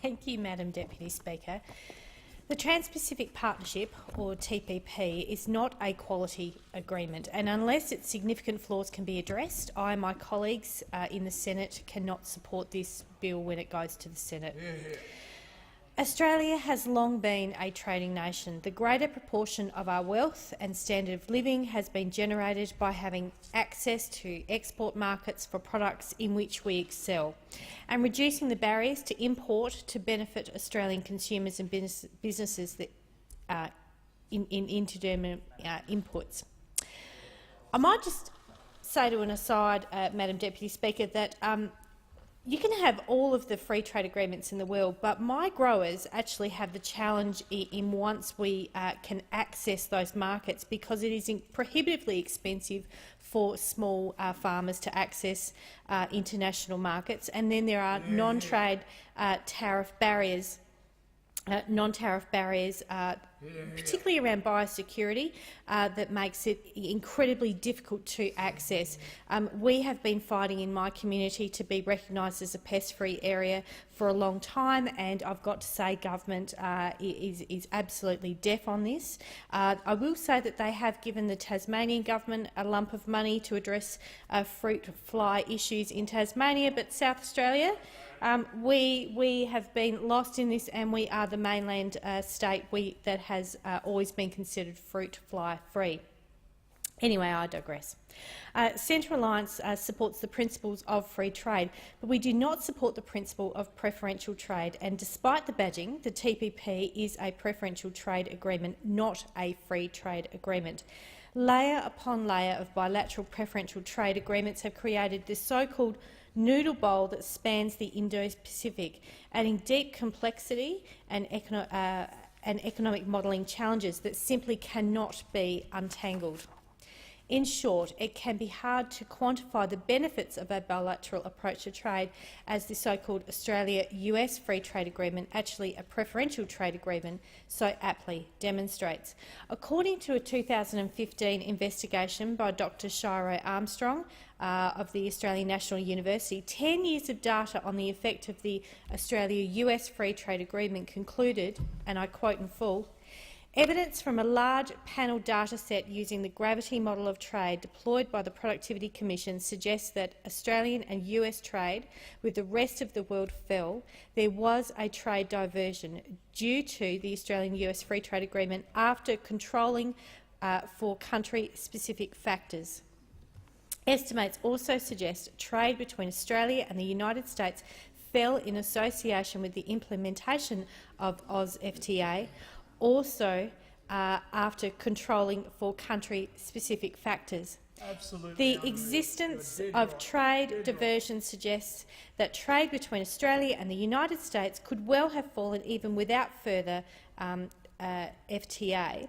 Thank you, Madam Deputy Speaker. The Trans-Pacific Partnership, or TPP, is not a quality agreement, and unless its significant flaws can be addressed, I and my colleagues in the Senate cannot support this bill when it goes to the Senate. Australia has long been a trading nation. The greater proportion of our wealth and standard of living has been generated by having access to export markets for products in which we excel, and reducing the barriers to import to benefit Australian consumers and businesses that in inter-German inputs. I might just say to an aside, Madam Deputy Speaker, that you can have all of the free trade agreements in the world, but my growers actually have the challenge in once we can access those markets, because it is prohibitively expensive for small farmers to access international markets, and then there are non-trade tariff barriers. Particularly around biosecurity, that makes it incredibly difficult to access. We have been fighting in my community to be recognised as a pest-free area for a long time, and I've got to say government is absolutely deaf on this. I will say that they have given the Tasmanian government a lump of money to address fruit fly issues in Tasmania, but South Australia, we have been lost in this, and we are the mainland state that has always been considered fruit fly free. Anyway, I digress. Centre Alliance supports the principles of free trade, but we do not support the principle of preferential trade, and despite the badging, the TPP is a preferential trade agreement, not a free trade agreement. Layer upon layer of bilateral preferential trade agreements have created this so-called noodle bowl that spans the Indo-Pacific, adding deep complexity and economic modelling challenges that simply cannot be untangled. In short, it can be hard to quantify the benefits of a bilateral approach to trade, as the so-called Australia-US Free Trade Agreement, actually a preferential trade agreement, so aptly demonstrates. According to a 2015 investigation by Dr Shiro Armstrong of the Australian National University, 10 years of data on the effect of the Australia-US Free Trade Agreement concluded, and I quote in full, "Evidence from a large panel dataset using the gravity model of trade deployed by the Productivity Commission suggests that Australian and US trade with the rest of the world fell. There was a trade diversion due to the Australian-US Free Trade Agreement after controlling for country-specific factors. Estimates also suggest trade between Australia and the United States fell in association with the implementation of AUS-FTA, also after controlling for country-specific factors. The existence of trade diversion suggests that trade between Australia and the United States could well have fallen even without further FTA.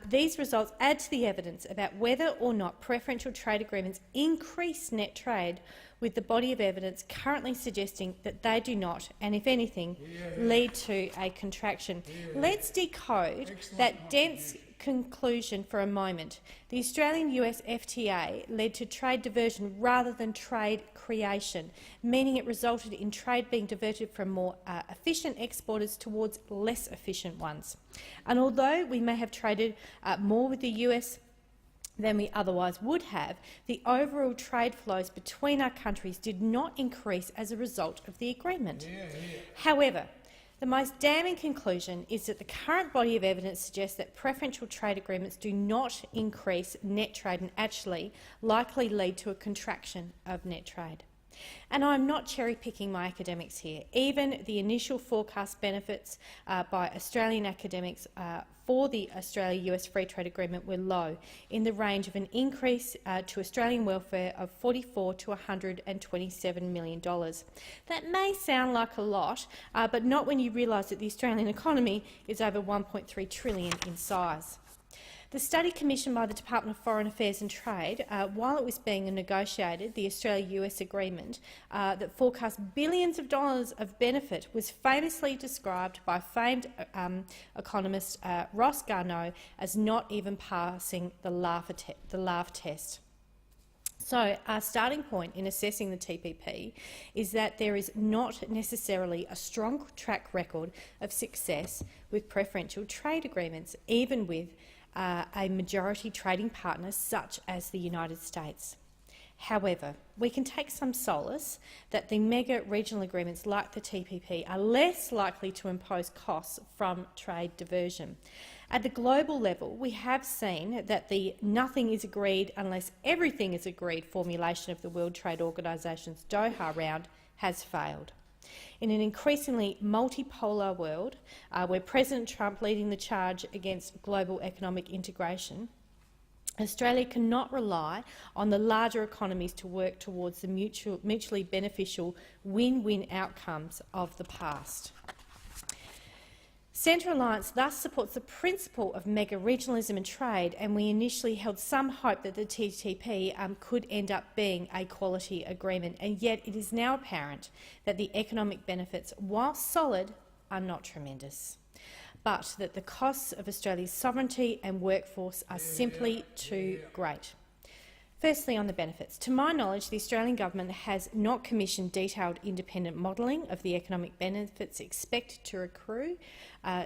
These results add to the evidence about whether or not preferential trade agreements increase net trade, with the body of evidence currently suggesting that they do not, and if anything, lead to a contraction. Let's decode that dense conclusion for a moment. The Australian-US FTA led to trade diversion rather than trade creation, meaning it resulted in trade being diverted from more efficient exporters towards less efficient ones. And although we may have traded more with the US than we otherwise would have, the overall trade flows between our countries did not increase as a result of the agreement. However, the most damning conclusion is that the current body of evidence suggests that preferential trade agreements do not increase net trade and actually likely lead to a contraction of net trade. And I'm not cherry-picking my academics here. Even the initial forecast benefits by Australian academics for the Australia-US Free Trade Agreement were low, in the range of an increase to Australian welfare of $44 to $127 million. That may sound like a lot, but not when you realise that the Australian economy is over $1.3 trillion in size. The study commissioned by the Department of Foreign Affairs and Trade, while it was being negotiated, the Australia-US agreement that forecast billions of dollars of benefit, was famously described by famed economist Ross Garnaut as not even passing the laugh test. So our starting point in assessing the TPP is that there is not necessarily a strong track record of success with preferential trade agreements, even with a majority trading partner such as the United States. However, we can take some solace that the mega regional agreements like the TPP are less likely to impose costs from trade diversion. At the global level, we have seen that the nothing is agreed unless everything is agreed formulation of the World Trade Organisation's Doha round has failed. In an increasingly multipolar world, where President Trump leading the charge against global economic integration, Australia cannot rely on the larger economies to work towards the mutually beneficial win-win outcomes of the past. Centre Alliance thus supports the principle of mega-regionalism and trade, and we initially held some hope that the TTP could end up being a quality agreement, and yet it is now apparent that the economic benefits, while solid, are not tremendous, but that the costs of Australia's sovereignty and workforce are simply too great. Firstly, on the benefits. To my knowledge, the Australian government has not commissioned detailed independent modelling of the economic benefits expected to accrue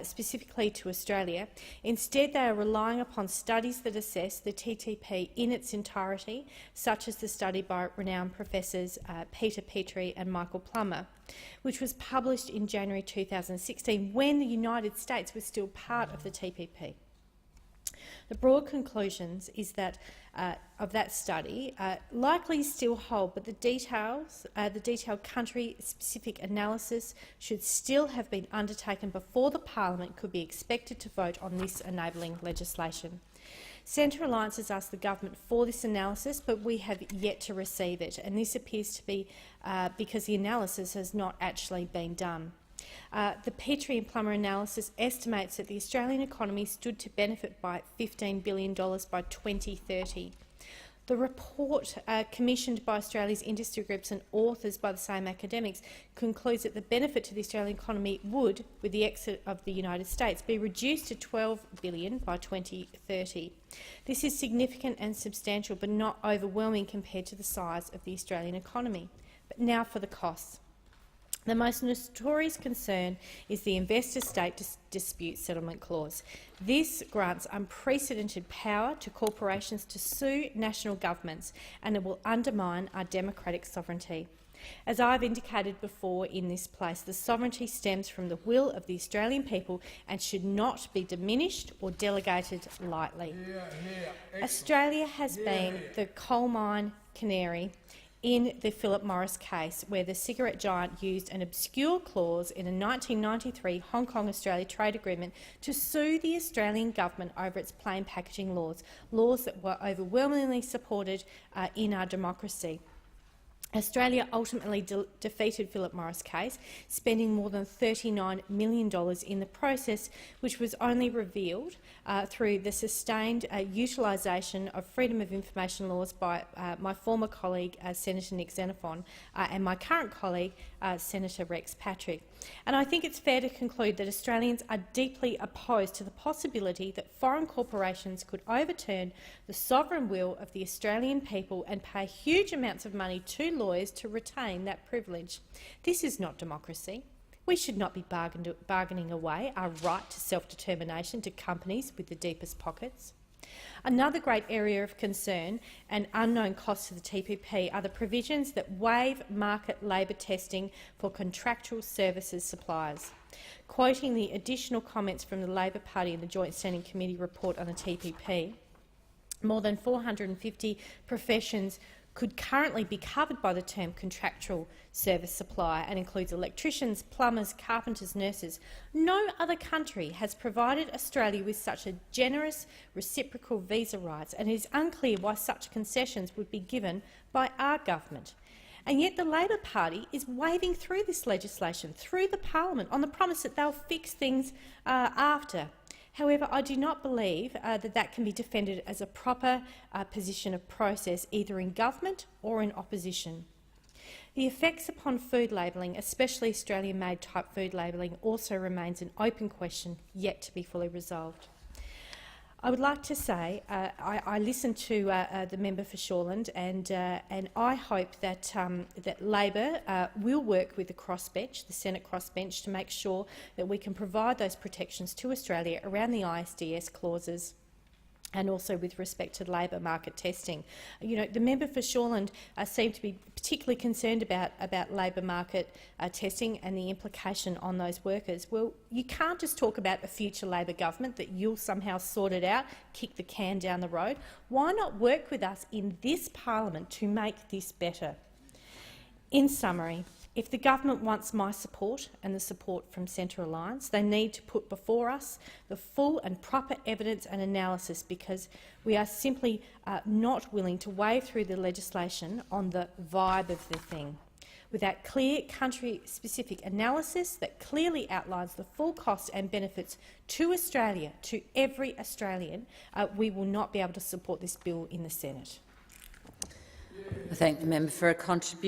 specifically to Australia. Instead, they are relying upon studies that assess the TTP in its entirety, such as the study by renowned professors Peter Petrie and Michael Plummer, which was published in January 2016 when the United States was still part of the TPP. The broad conclusions is that of that study likely still hold, but the detailed country-specific analysis should still have been undertaken before the Parliament could be expected to vote on this enabling legislation. Centre Alliance has asked the government for this analysis, but we have yet to receive it, and this appears to be because the analysis has not actually been done. The Petrie and Plummer analysis estimates that the Australian economy stood to benefit by $15 billion by 2030. The report, commissioned by Australia's industry groups and authors by the same academics, concludes that the benefit to the Australian economy would, with the exit of the United States, be reduced to $12 billion by 2030. This is significant and substantial, but not overwhelming compared to the size of the Australian economy. But now for the costs. The most notorious concern is the investor-state dispute settlement clause. This grants unprecedented power to corporations to sue national governments, and it will undermine our democratic sovereignty. As I've indicated before in this place, the sovereignty stems from the will of the Australian people and should not be diminished or delegated lightly. Australia has been the coal mine canary in the Philip Morris case, where the cigarette giant used an obscure clause in a 1993 Hong Kong-Australia trade agreement to sue the Australian government over its plain packaging laws that were overwhelmingly supported in our democracy. Australia ultimately defeated Philip Morris' case, spending more than $39 million in the process, which was only revealed through the sustained utilisation of freedom of information laws by my former colleague, Senator Nick Xenophon, and my current colleague, Senator Rex Patrick. And I think it's fair to conclude that Australians are deeply opposed to the possibility that foreign corporations could overturn the sovereign will of the Australian people and pay huge amounts of money to lawyers to retain that privilege. This is not democracy. We should not be bargaining away our right to self-determination to companies with the deepest pockets. Another great area of concern and unknown cost to the TPP are the provisions that waive market labour testing for contractual services suppliers. Quoting the additional comments from the Labor Party in the Joint Standing Committee report on the TPP, more than 450 professions could currently be covered by the term contractual service supplier and includes electricians, plumbers, carpenters, nurses. No other country has provided Australia with such a generous reciprocal visa rights, and it is unclear why such concessions would be given by our government. And yet the Labor Party is waving through this legislation, through the Parliament, on the promise that they'll fix things after. However, I do not believe that can be defended as a proper position of process, either in government or in opposition. The effects upon food labelling, especially Australian-made type food labelling, also remains an open question yet to be fully resolved. I would like to say I listened to the member for Shoreland, and I hope that that Labor will work with the crossbench, the Senate crossbench, to make sure that we can provide those protections to Australia around the ISDS clauses, and also with respect to labour market testing. You know, the member for Shoreland seemed to be particularly concerned about labour market testing and the implication on those workers. Well, you can't just talk about a future Labor government that you'll somehow sort it out, kick the can down the road. Why not work with us in this parliament to make this better? In summary, if the government wants my support and the support from Centre Alliance, they need to put before us the full and proper evidence and analysis, because we are simply not willing to wade through the legislation on the vibe of the thing. Without clear country-specific analysis that clearly outlines the full costs and benefits to Australia, to every Australian, we will not be able to support this bill in the Senate. I thank the member for a contribution.